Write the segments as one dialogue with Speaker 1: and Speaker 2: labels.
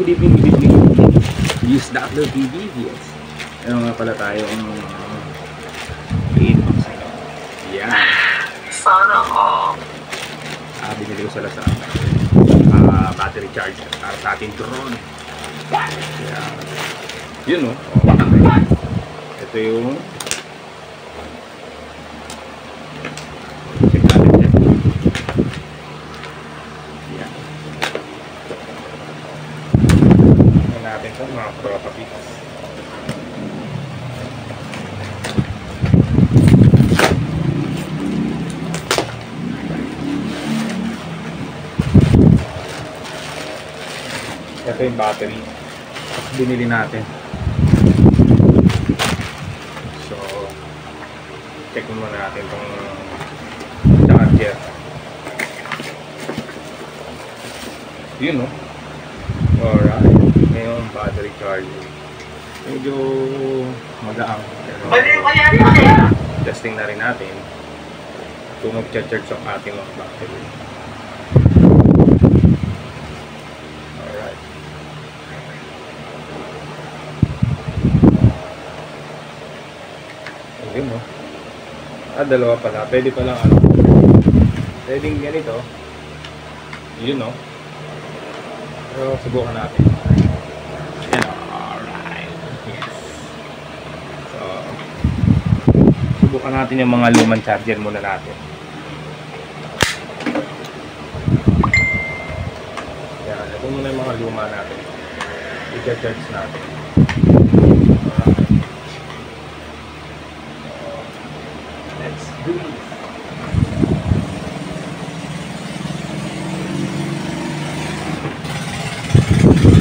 Speaker 1: good evening, good evening. Use Dr. TV, yes. Ano nga pala tayo ang i-inbox nyo. Yan.
Speaker 2: Sana all.
Speaker 1: Binili ko sa Lazada. Battery charger para sa ating drone. Yan. Yun o. Ito yung check natin yan. Yan. Ito natin ito mga properties. Ito yung battery binili natin. So check muna natin itong charger. Yun o. Alright. Ngayon battery charger. Medyo magaang. Testing na rin natin kung mag-charge ang ating mga battery. Yun no. Dalawa pala. Pwede pa lang ano. Pwedeng ganito. Yun no. Pero subukan natin. Yan. Alright. Yes. So, subukan natin yung mga lumang charger muna natin. Yan. Ito muna yung mga luma natin. I-charge natin.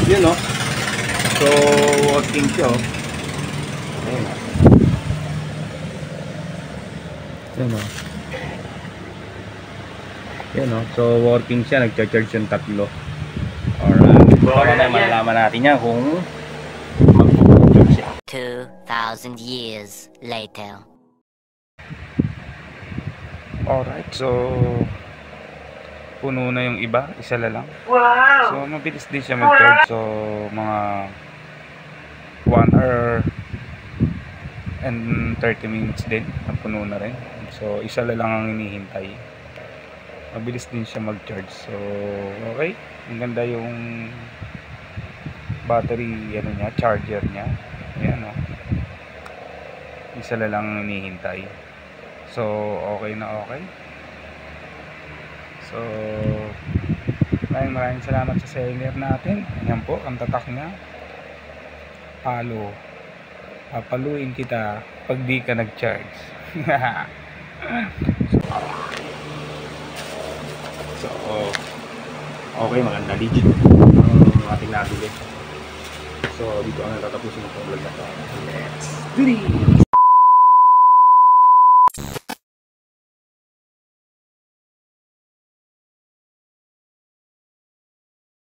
Speaker 1: Yun no. So working siya oh. Ayun. Yun no. Yun no. So working siya, nagcha-charge yung tatlo. Alright. Para na malaman natin yan kung mag-charge siya.
Speaker 3: 2,000 years later.
Speaker 1: Alright, so puno na yung iba, isa na lang.
Speaker 2: Wow!
Speaker 1: So mabilis din siya mag-charge. So mga 1 hour and 30 minutes din, puno na rin. So isa na lang ang hinihintay. Mabilis din siya mag-charge. So okay, ang ganda yung battery ano niya, charger niya. Ayan oh. Isa na lang ang hinihintay. So, okay na okay. So, maraming salamat sa seller natin. Ayan po, ang tatak niya. Palo. Papaluin kita pag di ka nag-charge. So, okay, maganda. Legit ang ating nabili. So, dito ang natatapusin ng vlog na to. Let's do this!